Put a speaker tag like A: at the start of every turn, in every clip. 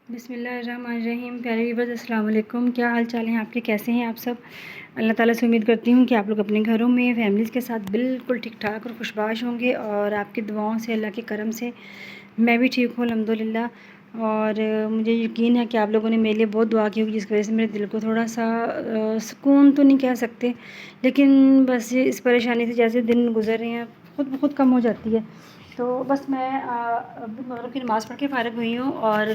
A: بسم اللہ الرحمن الرحیم. پیارے ویورز السلام علیکم. کیا حال چال ہیں آپ کے؟ کیسے ہیں آپ سب؟ اللہ تعالیٰ سے امید کرتی ہوں کہ آپ لوگ اپنے گھروں میں فیملیز کے ساتھ بالکل ٹھیک ٹھاک اور خوشباش ہوں گے، اور آپ کی دعاؤں سے، اللہ کے کرم سے میں بھی ٹھیک ہوں الحمدللہ. اور مجھے یقین ہے کہ آپ لوگوں نے میرے لیے بہت دعا کی ہوگی، جس کی وجہ سے میرے دل کو تھوڑا سا سکون تو نہیں کہہ سکتے، لیکن بس اس پریشانی سے جیسے دن گزر رہے ہیں خود بخود کم ہو جاتی ہے. تو بس میں مغرب کی نماز پڑھ کے فارغ ہوئی ہوں، اور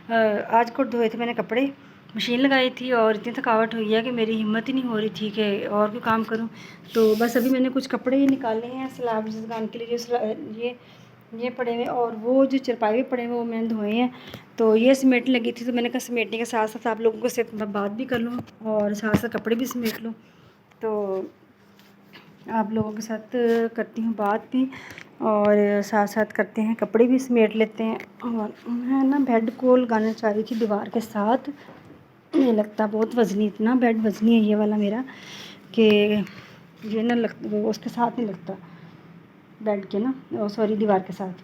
A: آج کو دھوئے تھے میں نے کپڑے، مشین لگائی تھی، اور اتنی تھکاوٹ ہوئی ہے کہ میری ہمت ہی نہیں ہو رہی تھی کہ اور کوئی کام کروں. تو بس ابھی میں نے کچھ کپڑے نکالے ہیں سلاب زدگان کے لیے، جو یہ پڑے ہوئے، اور وہ جو چرپائی پڑے ہوئے وہ میں نے دھوئے ہیں. تو یہ سمیٹنے لگی تھی، تو میں نے کہا سمیٹنے کے ساتھ ساتھ آپ لوگوں سے بات بھی کر لوں اور ساتھ ساتھ کپڑے بھی سمیٹ لوں. تو آپ لوگوں کے ساتھ کرتی ہوں بات بھی، اور ساتھ ساتھ کرتے ہیں کپڑے بھی سمیٹ لیتے ہیں. اور میں نا بیڈ کو لگانا چاہ رہی تھی دیوار کے ساتھ، یہ لگتا بہت وزنی، اتنا بیڈ وزنی ہے یہ والا میرا کہ یہ نہ لگتا، اس کے ساتھ نہیں لگتا بیڈ کے نا، سوری دیوار کے ساتھ.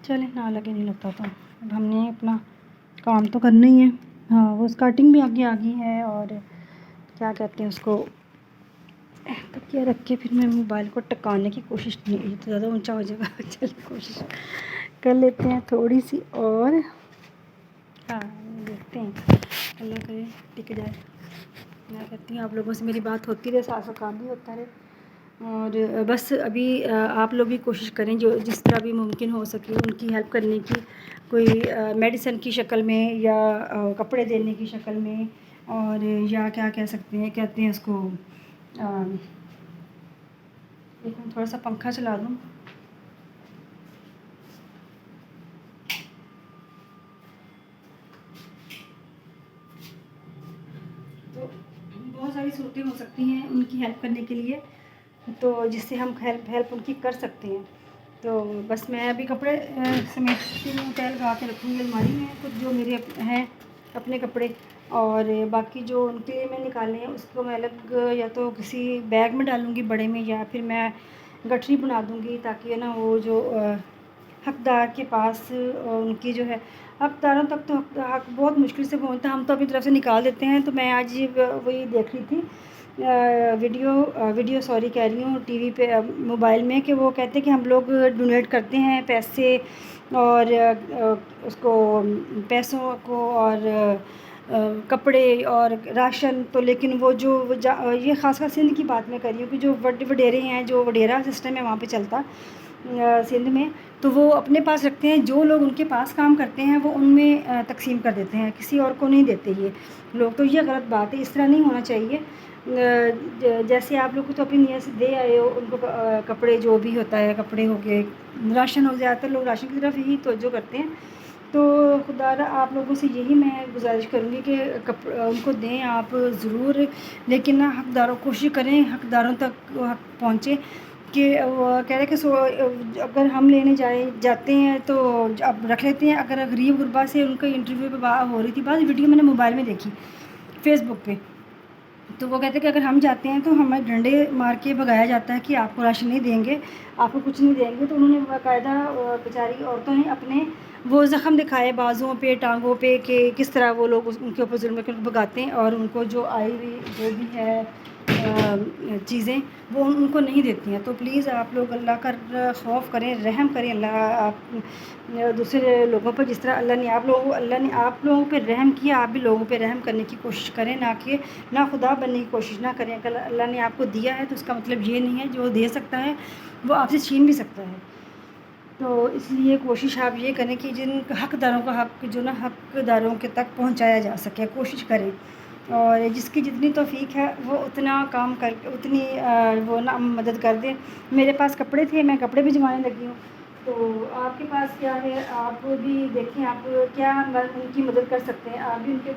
A: چلیں نہ لگے نہیں لگتا تو اب ہم نے اپنا کام تو کرنا ہی ہے. ہاں وہ اسکارٹنگ بھی آگے آ گئی ہے، اور کیا کہتے ہیں اس کو، تکیہ رکھ کے پھر میں موبائل کو ٹکانے کی کوشش نہیں، یہ تو زیادہ اونچا ہو جائے گا. چل کوشش کر لیتے ہیں تھوڑی سی، اور ہاں دیکھتے ہیں اللہ کرے ٹک جائے. میں کہتی ہوں آپ لوگوں سے میری بات ہوتی رہے، ساتھ ساتھ کام بھی ہوتا رہے. اور بس ابھی آپ لوگ بھی کوشش کریں جو جس طرح بھی ممکن ہو سکے ان کی ہیلپ کرنے کی، کوئی میڈیسن کی شکل میں، یا کپڑے دینے کی شکل میں، اور یا کیا کہہ سکتے ہیں، کہتے ہیں اس کو، ایک میں تھوڑا سا پنکھا چلا دوں. تو بہت ساری صورتیں ہو سکتی ہیں ان کی ہیلپ کرنے کے لیے، تو جس سے ہم ہیلپ ان کی کر سکتے ہیں. تو بس میں ابھی کپڑے سمیٹتی ہوں، تہ لگا کے رکھوں گی الماری میں کچھ جو میرے ہیں اپنے کپڑے، اور باقی جو ان کے لیے میں نکالے ہیں اس کو میں الگ یا تو کسی بیگ میں ڈالوں گی بڑے میں، یا پھر میں گٹھری بنا دوں گی، تاکہ نا وہ جو حقدار کے پاس ان کی جو ہے، حقداروں تک تو حق بہت مشکل سے پہنچتا ہے، ہم تو اپنی طرف سے نکال دیتے ہیں. تو میں آج وہی دیکھ رہی تھی ویڈیو سوری کہہ رہی ہوں، ٹی وی پہ موبائل میں، کہ وہ کہتے ہیں کہ ہم لوگ ڈونیٹ کرتے ہیں پیسے اور اس کو پیسوں کو اور کپڑے اور راشن، تو لیکن وہ جو یہ خاص کر سندھ کی بات میں کر رہی ہوں کہ جو وڈیرے ہیں، جو وڈیرا سسٹم ہے وہاں پہ چلتا سندھ میں، تو وہ اپنے پاس رکھتے ہیں. جو لوگ ان کے پاس کام کرتے ہیں وہ ان میں تقسیم کر دیتے ہیں، کسی اور کو نہیں دیتے یہ لوگ. تو یہ غلط بات ہے، اس طرح نہیں ہونا چاہیے. جیسے آپ لوگ کو تو اپنی نیت سے دے آئے ہو ان کو کپڑے، جو بھی ہوتا ہے، کپڑے ہو گئے، راشن ہو، زیادہ تر لوگ راشن کی طرف ہی توجہ کرتے ہیں. تو خدا را آپ لوگوں سے یہی میں گزارش کروں گی کہ ان کو دیں آپ ضرور، لیکن حقداروں کوشش کریں حقداروں تک حق پہنچے. کہ وہ کہہ رہے کہ اگر ہم لینے جاتے ہیں تو اب رکھ لیتے ہیں. اگر غریب غربا سے ان کا انٹرویو پہ بات ہو رہی تھی، بعض ویڈیو میں نے موبائل میں دیکھی فیس بک پہ، تو وہ کہتے ہیں کہ اگر ہم جاتے ہیں تو ہمیں ڈنڈے مار کے بھگایا جاتا ہے کہ آپ کو راشن نہیں دیں گے، آپ کو کچھ نہیں دیں گے. تو انہوں نے باقاعدہ بیچاری عورتوں نے اپنے وہ زخم دکھائے بازوؤں پہ، ٹانگوں پہ، کہ کس طرح وہ لوگ ان کے اوپر ظلم کر بھگاتے ہیں، اور ان کو جو آئی ہوئی جو بھی ہے چیزیں وہ ان کو نہیں دیتی ہیں. تو پلیز آپ لوگ اللہ کا خوف کریں، رحم کریں. اللہ آپ دوسرے لوگوں پر جس طرح اللہ نے آپ لوگوں پہ رحم کیا، آپ بھی لوگوں پہ رحم کرنے کی کوشش کریں، نہ خدا بننے کی کوشش نہ کریں. اگر اللہ نے آپ کو دیا ہے تو اس کا مطلب یہ نہیں ہے جو دے سکتا ہے وہ آپ سے چھین بھی سکتا ہے. تو اس لیے کوشش آپ یہ کریں کہ جن حقداروں کا حق جو نا حقداروں کے تک پہنچایا جا سکے، کوشش کریں. اور جس کی جتنی توفیق ہے وہ اتنا کام کر کے اتنی وہ نا مدد کر دیں. میرے پاس کپڑے تھے، میں کپڑے بھی جمانے لگی ہوں. تو آپ کے پاس کیا ہے، آپ بھی دیکھیں آپ کیا ان کی مدد کر سکتے ہیں، آپ بھی ان کی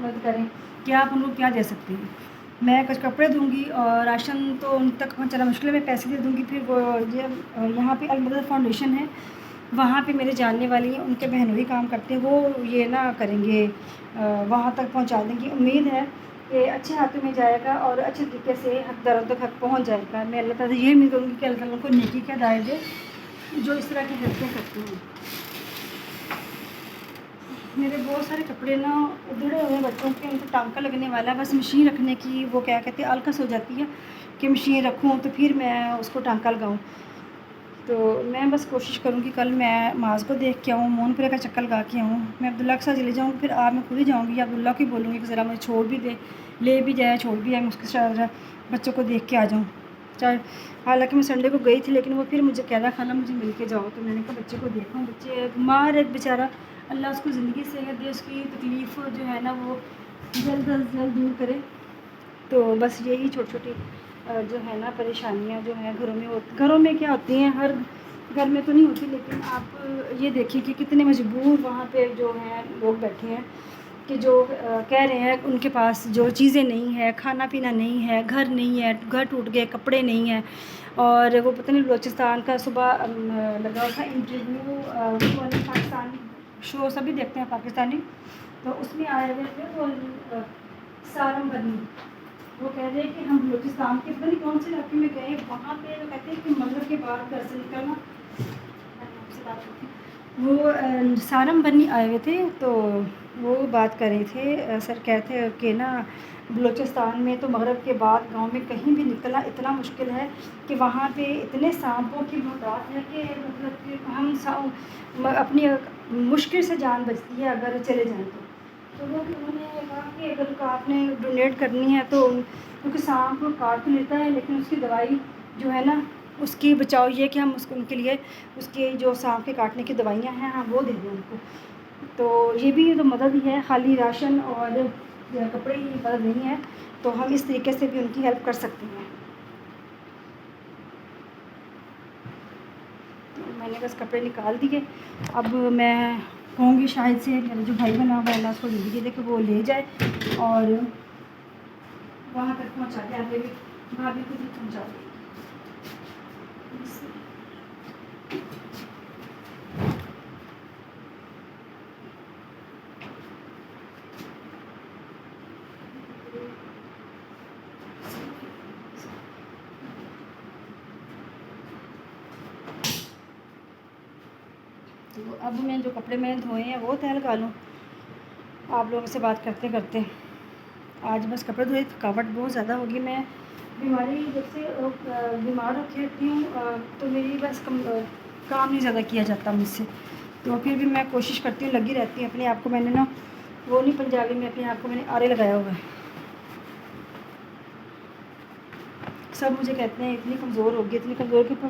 A: مدد کریں کہ آپ ان کو کیا دے سکتے ہیں. میں کچھ کپڑے دوں گی، اور راشن تو ان تک پہنچانا مشکل ہے، میں پیسے دے دوں گی. پھر وہ یہاں پہ المدد فاؤنڈیشن ہے، وہاں پہ میرے جاننے والی ہیں، ان کے بہنوئی کام کرتے ہیں، وہ یہ نہ کریں گے، وہاں تک پہنچا دیں گی. امید ہے کہ اچھے ہاتھوں میں جائے گا اور اچھے طریقے سے حقداروں تک حق پہنچ جائے گا. میں اللہ تعالیٰ سے یہ امید کروں گی کہ اللہ تعالیٰ کو نیکی کا ہدایت دے جو اس طرح کی حرکتیں کرتے ہیں. میرے بہت سارے کپڑے نا ادھڑے ہوئے بچوں کے، ان کو ٹانکا لگنے والا ہے، بس مشین رکھنے کی وہ کیا کہتے ہیں آلکس ہو جاتی ہے کہ مشین رکھوں تو پھر میں اس کو ٹانکا لگاؤں۔ تو میں بس کوشش کروں کہ کل میں معاذ کو دیکھ کے آؤں، مون پورے کا چکر لگا کے آؤں، میں عبداللہ کے ساتھ چلے جاؤں، پھر آپ میں خود ہی جاؤں گی یا عبداللہ کو ہی بولوں گی کہ ذرا مجھے چھوڑ بھی دے، لے بھی جائے چھوڑ بھی آئے، میں اس کے ساتھ ذرا بچوں کو دیکھ کے آ جاؤں۔ چاہے حالانکہ میں سنڈے کو گئی تھی لیکن وہ پھر مجھے کہہ رہا خالہ مجھے مل کے جاؤ، تو میں نے کہا بچے کو دیکھوں، بچے بیمار ہے بیچارہ، اللہ اس کو زندگی صحت دے، اس کی تکلیف جو ہے نا وہ جلد از جلد دور کرے۔ تو بس یہی چھوٹی چھوٹی جو ہے نا پریشانیاں جو ہیں گھروں میں کیا ہوتی ہیں، ہر گھر میں تو نہیں ہوتی، لیکن آپ یہ دیکھیں کہ کتنے مجبور وہاں پہ جو ہیں لوگ بیٹھے ہیں کہ جو کہہ رہے ہیں ان کے پاس جو چیزیں نہیں ہیں، کھانا پینا نہیں ہے، گھر نہیں ہے، گھر ٹوٹ گئے، کپڑے نہیں ہیں، اور وہ پتہ نہیں بلوچستان کا صبح لگا تھا انٹرویو، پاکستانی شو سبھی دیکھتے ہیں پاکستانی، تو اس میں آئے ہوئے تھے وہ سارم بنی، وہ کہہ رہے ہیں کہ ہم بلوچستان کے پتہ نہیں کون سے علاقے میں گئے، وہاں پہ وہ کہتے ہیں کہ مغرب کے بعد گھر سے نکلنا، وہ سارم بنی آئے ہوئے تھے، تو وہ بات کر رہے تھے، سر کہتے ہیں کہ نا بلوچستان میں تو مغرب کے بعد گاؤں میں کہیں بھی نکلنا اتنا مشکل ہے کہ وہاں پہ اتنے سانپوں کی بہتات ہے کہ مطلب کہ ہم اپنی مشکل سے جان بچتی ہے اگر چلے جائیں تو وہ انہوں نے کہا کہ اگر آپ نے ڈونیٹ کرنی ہے تو کیونکہ سانپ کاٹ تو لیتا ہے لیکن اس کی دوائی جو ہے نا اس کی بچاؤ یہ کہ ہم اس کو ان کے لیے اس کے جو سانپ کے کاٹنے کی دوائیاں ہیں ہم وہ دے دیں ان کو، تو یہ بھی تو مدد ہی ہے، خالی راشن اور کپڑے ہی مدد نہیں ہے، تو ہم اس طریقے سے بھی ان کی ہیلپ کر سکتے ہیں۔ میں نے بس کپڑے نکال دیے، اب میں کہوں گی شاید سے میرا جو بھائی بنا ہوا ہے اللہ اس کو زندگی دے کہ وہ لے جائے اور وہاں تک پہنچا دے، آگے بھی بھابھی کو بھی پہنچا دے۔ تو اب میں جو کپڑے میں نے دھوئے ہیں وہ تہہ لگا لوں آپ لوگوں سے بات کرتے کرتے۔ آج بس کپڑے دھوئے، تھکاوٹ بہت زیادہ ہوگی، میں بیماری جب سے بیمار ہوتی رہتی ہوں تو میری بس کام نہیں زیادہ کیا جاتا مجھ سے، تو پھر بھی میں کوشش کرتی ہوں، لگی رہتی ہوں اپنے آپ کو، میں نے نا وہ نہیں پنجابی میں اپنے آپ کو میں نے آرے لگایا ہوا ہے، سب مجھے کہتے ہیں اتنی کمزور ہوگی اتنی کمزور کی، پر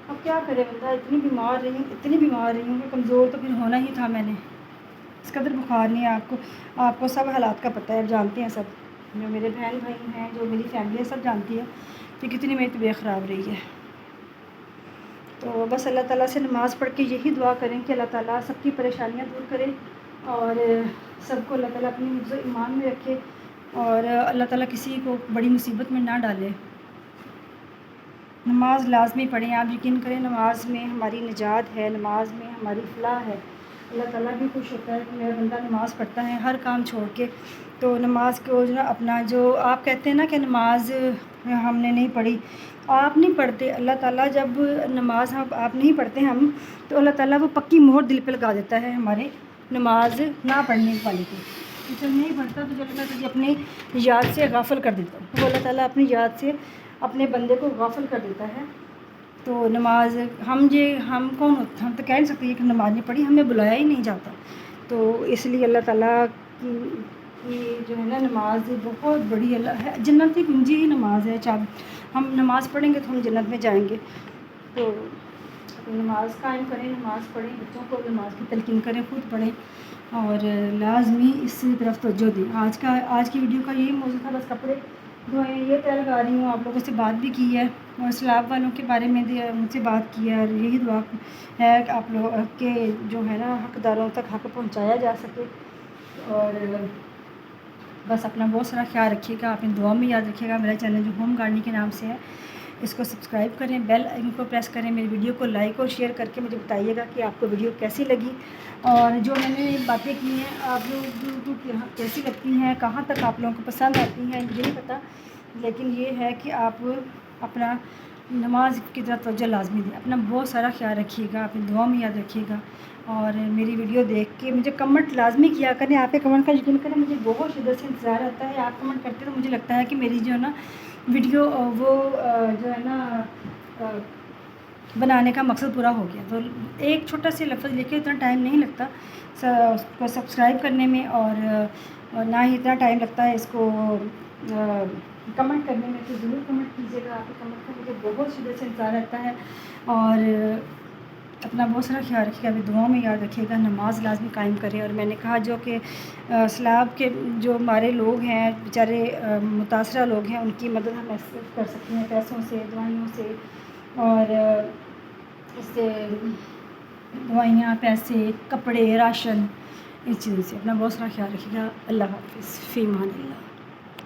A: اب کیا کرے بندہ، اتنی بیمار رہی ہوں کہ کمزور تو پھر ہونا ہی تھا، میں نے اس قدر بخار نہیں ہے، آپ کو سب حالات کا پتہ ہے، جانتے ہیں سب، جو میرے بہن بھائی ہیں جو میری فیملی ہے سب جانتی ہے کہ کتنی میری طبیعت خراب رہی ہے۔ تو بس اللہ تعالیٰ سے نماز پڑھ کے یہی دعا کریں کہ اللہ تعالیٰ سب کی پریشانیاں دور کرے اور سب کو اللہ تعالیٰ اپنی حفظ و ایمان میں رکھے اور اللہ تعالیٰ کسی کو بڑی مصیبت میں نہ ڈالے۔ نماز لازمی پڑھیں، آپ یقین کریں نماز میں ہماری نجات ہے، نماز میں ہماری فلاح ہے، اللہ تعالیٰ بھی خوش ہوتا ہے کہ میرا بندہ نماز پڑھتا ہے ہر کام چھوڑ کے، تو نماز کو جو اپنا جو آپ کہتے ہیں نا کہ نماز ہم نے نہیں پڑھی، آپ نہیں پڑھتے، اللہ تعالیٰ جب نماز آپ نہیں پڑھتے ہم تو اللہ تعالیٰ وہ پکی مہر دل پہ لگا دیتا ہے ہمارے نماز نہ پڑھنے والے کو، جب نہیں پڑھتا تو جب میں تجھے اپنی یاد سے غافل کر دیتا ہوں، وہ اللہ تعالیٰ اپنی یاد سے اپنے بندے کو غافل کر دیتا ہے۔ تو نماز ہم کون ہوتے، ہم تو کہہ نہیں سکتے کہ نماز نہیں پڑھی، ہمیں بلایا ہی نہیں جاتا، تو اس لیے اللہ تعالیٰ کی جو ہے نا نماز بہت بڑی اللہ ہے، جنت کی کنجی ہی نماز ہے، ہم نماز پڑھیں گے تو ہم جنت میں جائیں گے، تو نماز قائم کریں، نماز پڑھیں، بچوں کو نماز کی تلقین کریں، خود پڑھیں اور لازمی اس طرف توجہ دیں۔ آج کی ویڈیو کا یہی موضوع تھا، بس کپڑے دھوئے یہ طے لگا رہی ہوں، آپ لوگوں سے بات بھی کی ہے اور سیلاب والوں کے بارے میں مجھ سے بات کی ہے، اور یہی دعا ہے کہ آپ لوگ کے جو ہے نا حقداروں تک حق پہنچایا جا سکے، اور بس اپنا بہت سارا خیال رکھیے گا، اپنی دعا میں یاد رکھیے گا۔ میرا چینل جو ہوم گارڈننگ کے نام سے ہے اس کو سبسکرائب کریں، بیل آئکن کو پریس کریں، میری ویڈیو کو لائک اور شیئر کر کے مجھے بتائیے گا کہ آپ کو ویڈیو کیسی لگی، اور جو میں نے باتیں کی ہیں آپ لوگوں کو کیسی لگتی ہیں، کہاں تک آپ لوگوں کو پسند آتی ہیں مجھے نہیں پتہ، لیکن یہ ہے کہ آپ اپنا نماز کی طرف توجہ لازمی دیں، اپنا بہت سارا خیال رکھیے گا، اپنی دعا میں یاد رکھیے گا، اور میری ویڈیو دیکھ کے مجھے کمنٹ لازمی کیا کریں. آپ کے کمنٹ کا یقین کریں مجھے بہت شدت سے انتظار رہتا ہے. آپ کمنٹ کرتے تو مجھے لگتا ہے کہ میری جو ہے نا ویڈیو وہ جو ہے نا بنانے کا مقصد پورا ہو گیا. تو ایک چھوٹا سا لفظ لکھ کے اتنا ٹائم نہیں لگتا اس کو سبسکرائب کرنے میں، اور نہ ہی اتنا ٹائم لگتا ہے اس کو کمنٹ کرنے میں. تو ضرور کمنٹ کیجیے گا. آپ کے کمنٹ کا مجھے بہت شدت سے انتظار رہتا ہے. اور اپنا بہت سارا خیال رکھیے گا. ابھی دعاؤں میں یاد رکھیے گا. نماز لازمی قائم کرے. اور میں نے کہا جو کہ سیلاب کے جو ہمارے لوگ ہیں بیچارے متاثرہ لوگ ہیں، ان کی مدد ہم ایسے کر سکتے ہیں پیسوں سے، دوائیوں سے، اور اس سے دوائیاں، پیسے، کپڑے، راشن، اس چیزوں سے. اپنا بہت سارا خیال رکھیے گا. اللہ حافظ. فی امان اللہ.